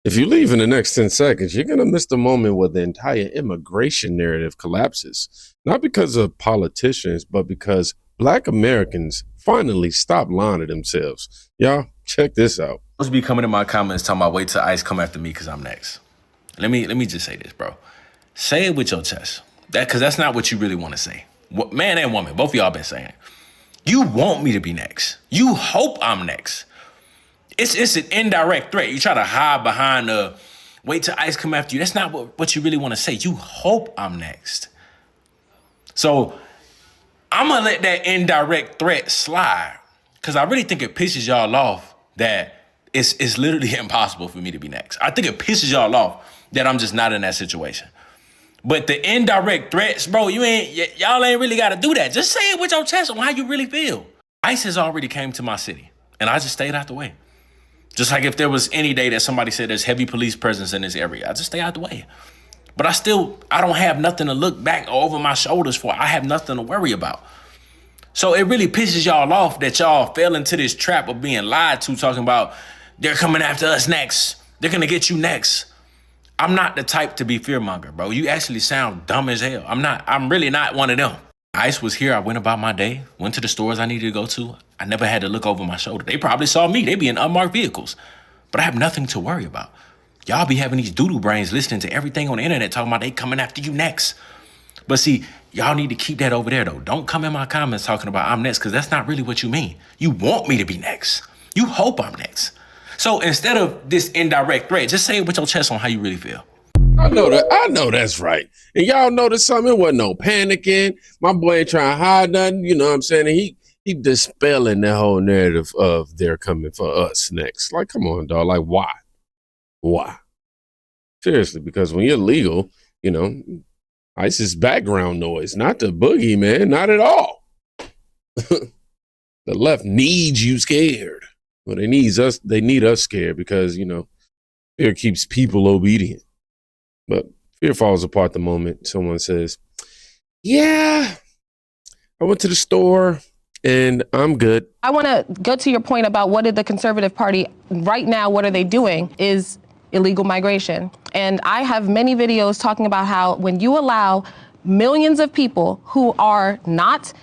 If you leave in the next 10 seconds, you're going to miss the moment where the entire immigration narrative collapses. Not because of politicians, but because Black Americans finally stop lying to themselves. Y'all, check this out. Supposed to be coming in my comments talking about wait till ICE come after me because I'm next. Let me just say this, bro. Say it with your chest. Because that's not what you really want to say. Man and woman, both of y'all been saying. You want me to be next. You hope I'm next. It's an indirect threat. You try to hide behind the wait till ICE come after you. That's not what you really want to say. You hope I'm next. So I'm going to let that indirect threat slide because I really think it pisses y'all off that it's literally impossible for me to be next. I think it pisses y'all off that I'm just not in that situation. But the indirect threats, bro, y'all ain't really got to do that. Just say it with your chest on how you really feel. ICE has already came to my city, and I just stayed out the way. Just like if there was any day that somebody said there's heavy police presence in this area, I just stay out the way. But I don't have nothing to look back over my shoulders for. I have nothing to worry about. So it really pisses y'all off that y'all fell into this trap of being lied to, talking about they're coming after us next. They're going to get you next. I'm not the type to be fearmonger, bro. You actually sound dumb as hell. I'm really not one of them. ICE was here. I went about my day, went to the stores I needed to go to. I never had to look over my shoulder. They probably saw me. They be in unmarked vehicles. But I have nothing to worry about. Y'all be having these doodle brains listening to everything on the internet talking about they coming after you next. But see, y'all need to keep that over there, though. Don't come in my comments talking about I'm next, because that's not really what you mean. You want me to be next. You hope I'm next. So instead of this indirect threat, just say it with your chest on how you really feel. I know that's right. And y'all notice something? It wasn't no panicking. My boy ain't trying to hide nothing. You know what I'm saying? And he dispelling that whole narrative of they're coming for us next. Like, come on, dog. Like, why? Why? Seriously, because when you're legal, ICE is background noise, not the boogeyman, not at all. The left needs you scared. Well, they need us scared because, fear keeps people obedient. But fear falls apart the moment someone says, yeah, I went to the store and I'm good. I want to go to your point about what did the Conservative Party right now, what are they doing is illegal migration. And I have many videos talking about how when you allow millions of people who are not,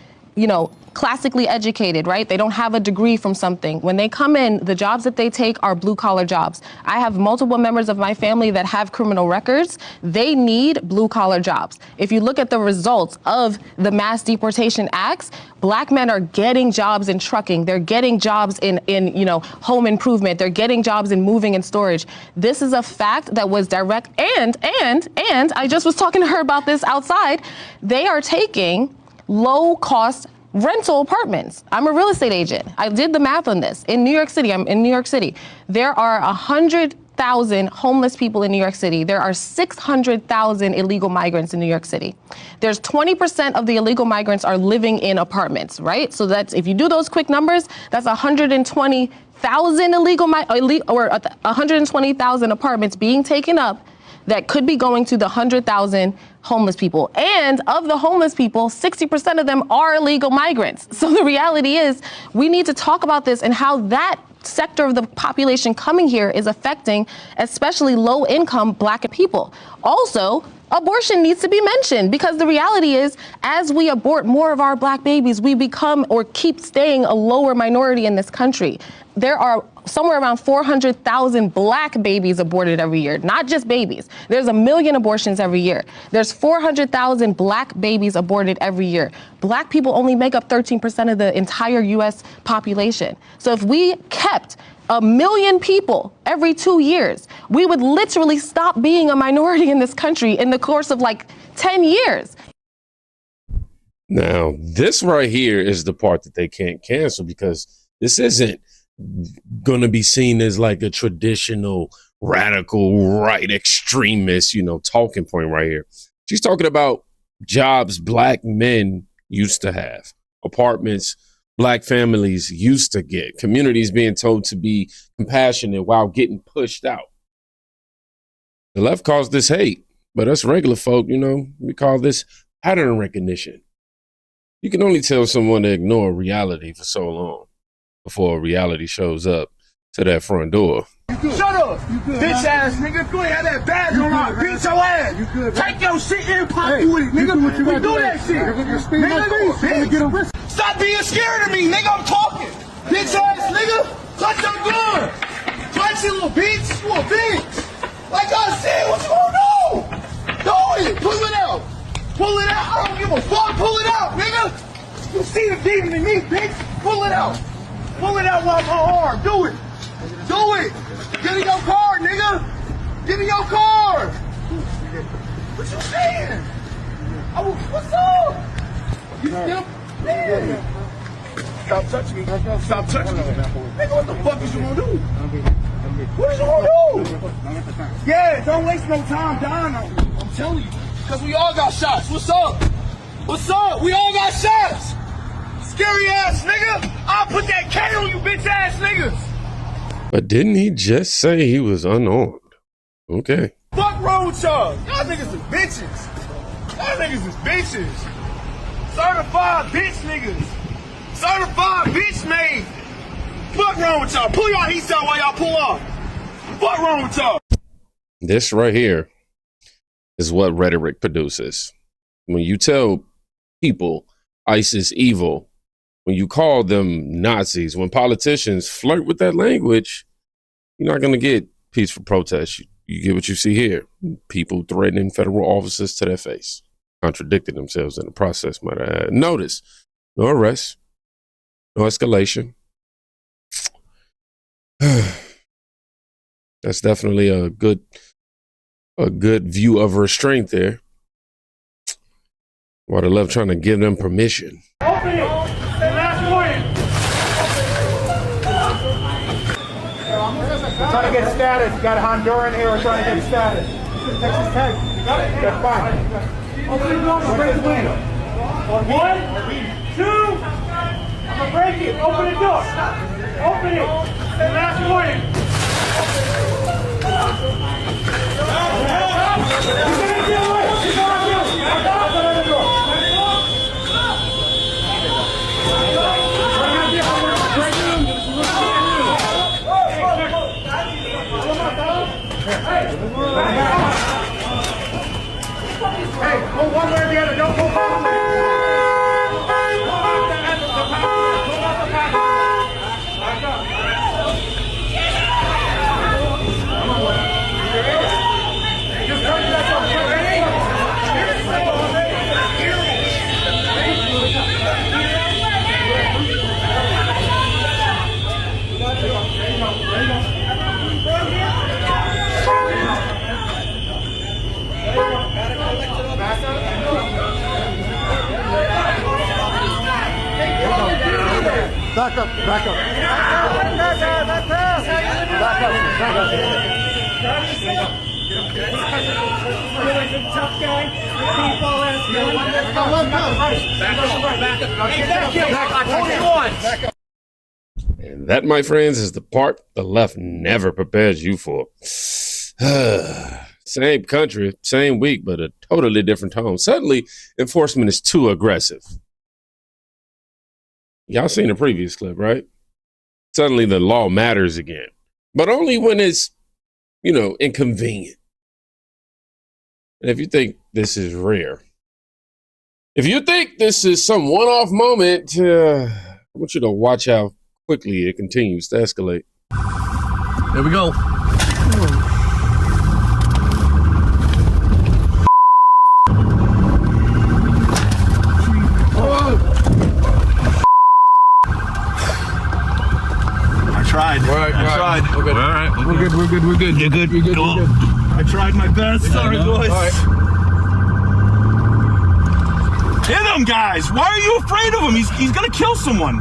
classically educated, right? They don't have a degree from something. When they come in, the jobs that they take are blue collar jobs. I have multiple members of my family that have criminal records. They need blue collar jobs. If you look at the results of the mass deportation acts, Black men are getting jobs in trucking. They're getting jobs in home improvement. They're getting jobs in moving and storage. This is a fact that was direct. And I just was talking to her about this outside. They are taking low cost rental apartments. I'm a real estate agent. I did the math on this. In New York City, I'm in New York City. There are 100,000 homeless people in New York City. There are 600,000 illegal migrants in New York City. There's 20% of the illegal migrants are living in apartments, right? So that's, if you do those quick numbers, that's 120,000 or 120,000 apartments being taken up that could be going to the 100,000 homeless people. And of the homeless people, 60% of them are illegal migrants. So the reality is we need to talk about this and how that sector of the population coming here is affecting especially low income Black people. Also, abortion needs to be mentioned because the reality is as we abort more of our Black babies, we become or keep staying a lower minority in this country. There are somewhere around 400,000 Black babies aborted every year, not just babies. There's 1 million abortions every year. There's 400,000 Black babies aborted every year. Black people only make up 13% of the entire US population. So if we kept 1 million people every 2 years, we would literally stop being a minority in this country in the course of like 10 years. Now, this right here is the part that they can't cancel because this isn't going to be seen as like a traditional radical right extremist, talking point right here. She's talking about jobs Black men used to have, apartments Black families used to get, communities being told to be compassionate while getting pushed out. The left calls this hate, but us regular folk, we call this pattern recognition. You can only tell someone to ignore reality for so long before reality shows up to that front door. Shut up, bitch ass nigga. If you ain't had that badge on, I beat your ass. Take your shit and pop you with it, nigga. We do that shit. Nigga, bitch. Stop being scared of me, nigga. I'm talking. Bitch ass nigga. Touch your gun. Touch it, little bitch. You a bitch. Like I said, what you gonna do? Do it. Pull it out. Pull it out. I don't give a fuck. Pull it out, nigga. You see the demon in me, bitch. Pull it out. Pull it out while my arm. Do it. Do it. Give me your card, nigga. Give me your card. What you saying? What's up? You still? Man. Stop touching me. Stop touching me. Nigga, what the fuck is you gonna do? What is you gonna do? Yeah, don't waste no time dying on me. I'm telling you. Because we all got shots. What's up? What's up? We all got shots. Scary ass nigga. I'll put that K on you bitch ass niggas. But didn't he just say he was unarmed? Okay. Fuck wrong with y'all? Y'all niggas is bitches. Y'all niggas is bitches. Certified bitch niggas. Certified bitch made. Fuck wrong with y'all? Pull y'all heat out while y'all pull off. Fuck wrong with y'all? This right here is what rhetoric produces. When you tell people ICE is evil, when you call them Nazis, when politicians flirt with that language, you're not going to get peaceful protests. You get what you see here. People threatening federal officers to their face, contradicting themselves in the process, might I add. Notice, no arrest, no escalation. That's definitely a good view of restraint there. While the left trying to give them permission. Open it! Last warning! We're trying to get status. You got a Honduran here. We're trying to get status. Texas Tech. You got it? That's fine. Open the door. Break the window. 1, 2. I'm going to break it. Open the door. Open it. Last warning. You're going to do it. You're going to do it. Open the door. Hey, go one way or the other. Don't go both ways. Just turn that up. Back up, back up. Back up. Tough guy. And that, my friends, is the part the left never prepares you for. Same country, same week, but a totally different tone. Suddenly, enforcement is too aggressive. Y'all seen the previous clip, right? Suddenly the law matters again, but only when it's, inconvenient. And if you think this is rare, if you think this is some one-off moment, I want you to watch how quickly it continues to escalate. There we go. Tried. Right. We're good. All right. We're good. You're good. Cool. I tried my best. Sorry, boys. Right. Hit him, guys. Why are you afraid of him? He's gonna kill someone.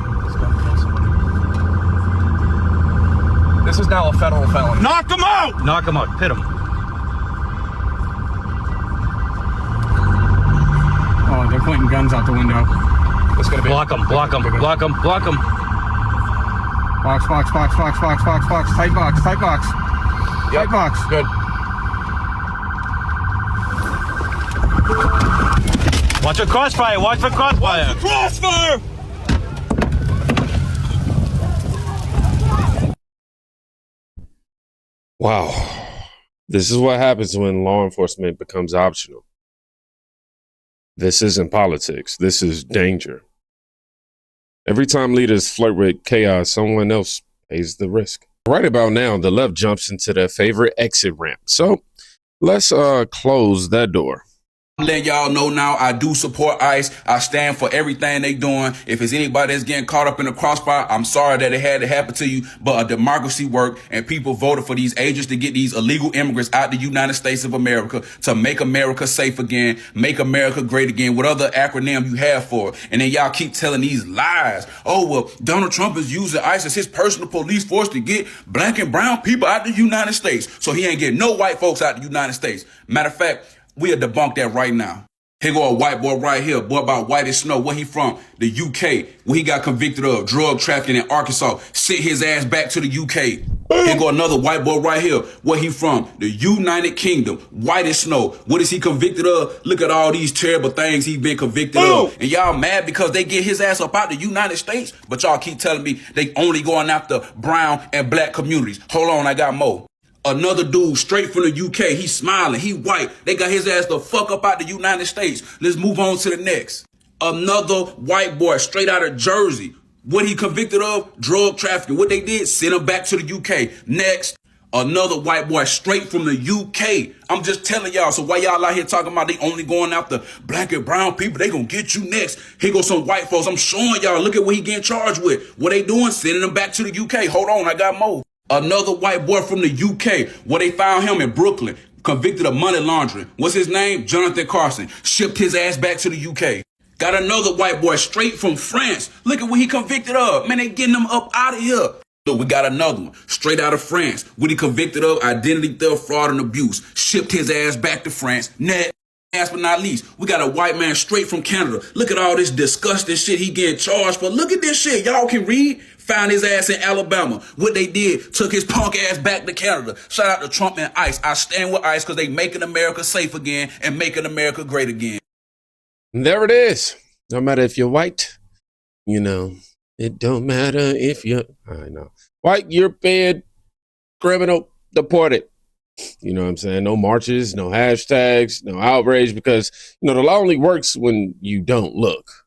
This is now a federal felony. Knock him out. Knock him out. Hit him. Oh, they're pointing guns out the window. It's gonna be Block him. Block him. Box. Tight box. Yep. Tight box. Good. Watch for crossfire. Crossfire. Wow. This is what happens when law enforcement becomes optional. This isn't politics. This is danger. Every time leaders flirt with chaos, someone else pays the risk. Right about now, the left jumps into their favorite exit ramp. So let's close that door. Let y'all know now, I do support ICE. I stand for everything they doing. If it's anybody that's getting caught up in the crossfire, I'm sorry that it had to happen to you, but a democracy worked and people voted for these agents to get these illegal immigrants out the United States of America to make America safe again, make America great again, what other acronym you have for it. And then y'all keep telling these lies. Oh, well, Donald Trump is using ICE as his personal police force to get black and brown people out the United States. So he ain't getting no white folks out the United States. Matter of fact, we'll debunk that right now. Here go a white boy right here, boy about white as snow. Where he from? The UK. Where he got convicted of drug trafficking in Arkansas. Sent his ass back to the UK. Here go another white boy right here. Where he from? The United Kingdom. White as snow. What is he convicted of? Look at all these terrible things he's been convicted of. And y'all mad because they get his ass up out the United States? But y'all keep telling me they only going after brown and black communities. Hold on, I got more. Another dude straight from the UK. He's smiling. He white. They got his ass the fuck up out the United States. Let's move on to the next. Another white boy straight out of Jersey. What he convicted of? Drug trafficking. What they did? Send him back to the UK. Next. Another white boy straight from the UK. I'm just telling y'all. So why y'all out here talking about they only going after black and brown people? They gonna get you next. Here goes some white folks. I'm showing y'all. Look at what he getting charged with. What they doing? Sending him back to the UK. Hold on. I got more. Another white boy from the UK, where they found him in Brooklyn, convicted of money laundering. What's his name? Jonathan Carson. Shipped his ass back to the UK. Got another white boy straight from France. Look at what he convicted of. Man, they getting him up out of here. Look, we got another one straight out of France. What he convicted of? Identity theft, fraud, and abuse. Shipped his ass back to France. Next. Last but not least, we got a white man straight from Canada. Look at all this disgusting shit he getting charged for. Look at this shit. Y'all can read. Found his ass in Alabama. What they did, took his punk ass back to Canada. Shout out to Trump and ICE. I stand with ICE because they making America safe again and making America great again. There it is. No matter if you're white, you know, it don't matter if you're, I know, white, European, criminal, deported. You know what I'm saying? No marches, no hashtags, no outrage, because, you know, the law only works when you don't look.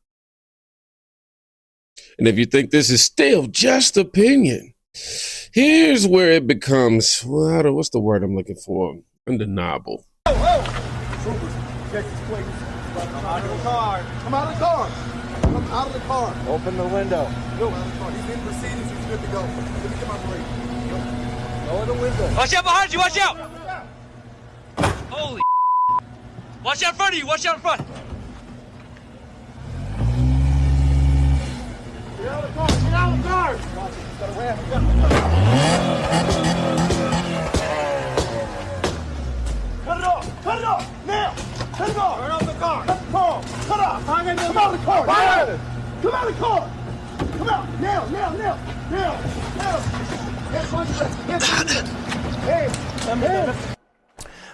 And if you think this is still just opinion, here's where it becomes, well, what's the word I'm looking for? Undeniable. Troopers, get this place. Come out of the car. Come out of the car. Come out of the car. Open the window. Go out of the car. He's in proceedings. He's good to go. Let me get my break. Go in the window. Watch out behind you. Watch out. Holy. Watch out in front of you. Watch out in front. Get out of the car! Get out of the car! Got a ramp. Cut it off! Cut it off! Now! Cut it off! Turn off the car! Cut the car! Cut off! Come out of the car! Now! Come out of the car! Come out! Now! Now! Now! Now! Now!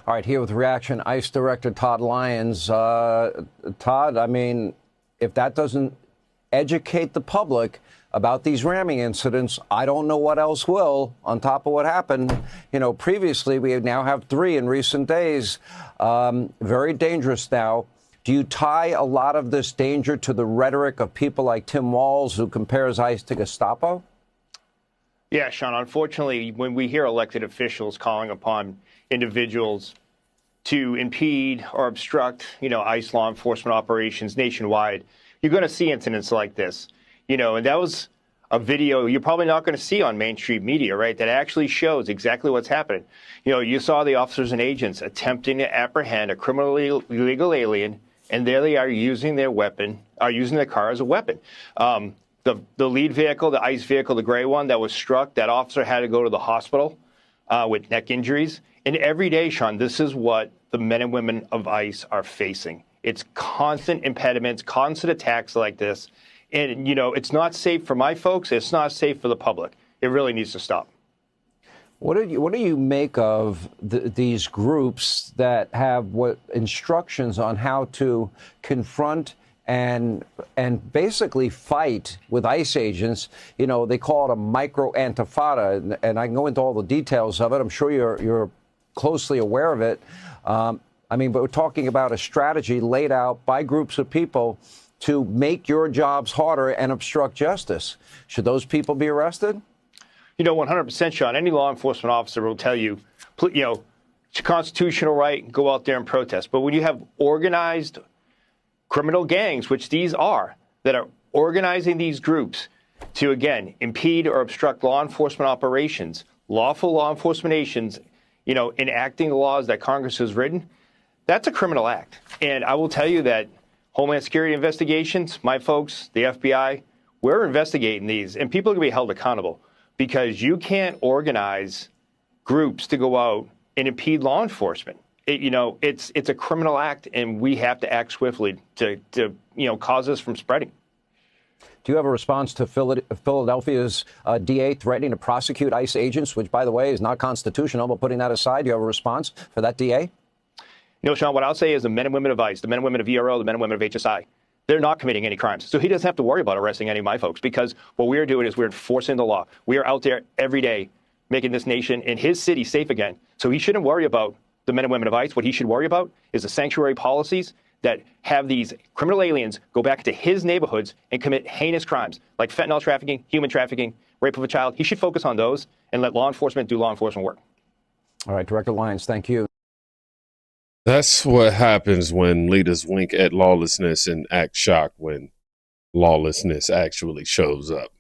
All right, here with reaction, ICE Director Todd Lyons. Todd, I mean, if that doesn't educate the public about these ramming incidents, I don't know what else will, on top of what happened. You know, previously, we now have 3 in recent days. Very dangerous now. Do you tie a lot of this danger to the rhetoric of people like Tim Walz, who compares ICE to Gestapo? Yeah, Sean, unfortunately, when we hear elected officials calling upon individuals to impede or obstruct, you know, ICE law enforcement operations nationwide, you're going to see incidents like this, you know, and that was a video you're probably not going to see on mainstream media, right? That actually shows exactly what's happening. You know, you saw the officers and agents attempting to apprehend a criminally illegal alien, and there they are using their weapon, using their car as a weapon. The lead vehicle, the ICE vehicle, the gray one that was struck, that officer had to go to the hospital with neck injuries. And every day, Sean, this is what the men and women of ICE are facing. It's constant impediments, constant attacks like this. And, you know, it's not safe for my folks. It's not safe for the public. It really needs to stop. What do you make of these groups that have what instructions on how to confront and basically fight with ICE agents. You know, they call it a micro antifada, and I can go into all the details of it. I'm sure you're closely aware of it. I mean, but we're talking about a strategy laid out by groups of people to make your jobs harder and obstruct justice. Should those people be arrested? You know, 100%, Sean. Any law enforcement officer will tell you, you know, it's a constitutional right, go out there and protest. But when you have organized criminal gangs, which these are, that are organizing these groups to, again, impede or obstruct law enforcement operations, lawful law enforcement agents, you know, enacting the laws that Congress has written, that's a criminal act. And I will tell you that Homeland Security investigations, my folks, the FBI, we're investigating these, and people are going to be held accountable because you can't organize groups to go out and impede law enforcement. You know, it's a criminal act, and we have to act swiftly to you know, cause this from spreading. Do you have a response to Philadelphia's DA threatening to prosecute ICE agents, which, by the way, is not constitutional, but putting that aside, do you have a response for that DA? You know, Sean, what I'll say is the men and women of ICE, the men and women of ERO, the men and women of HSI, they're not committing any crimes. So he doesn't have to worry about arresting any of my folks, because what we're doing is we're enforcing the law. We are out there every day making this nation and his city safe again. So he shouldn't worry about the men and women of ICE. What he should worry about is the sanctuary policies that have these criminal aliens go back into his neighborhoods and commit heinous crimes like fentanyl trafficking, human trafficking, rape of a child. He should focus on those and let law enforcement do law enforcement work. All right, Director Lyons, thank you. That's what happens when leaders wink at lawlessness and act shocked when lawlessness actually shows up.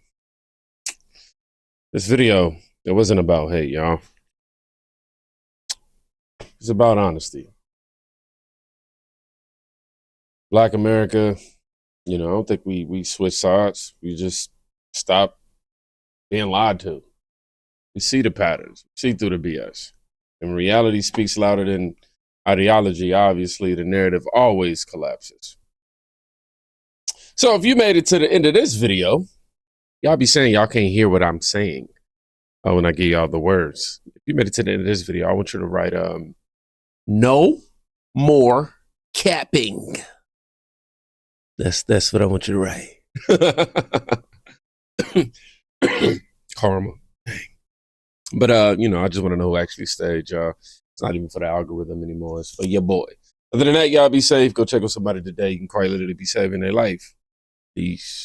This video, it wasn't about hate, y'all. It's about honesty. Black America, you know, I don't think we switch sides. We just stop being lied to. We see the patterns, we see through the BS. And reality speaks louder than ideology. Obviously, the narrative always collapses. So if you made it to the end of this video, y'all be saying y'all can't hear what I'm saying when I give y'all the words. If you made it to the end of this video, I want you to write no more capping. That's what I want you to write. Karma. But you know, I just want to know who actually stayed, y'all. It's not even for the algorithm anymore. It's for your boy. Other than that, y'all be safe. Go check on somebody today. You can quite literally be saving their life. Peace.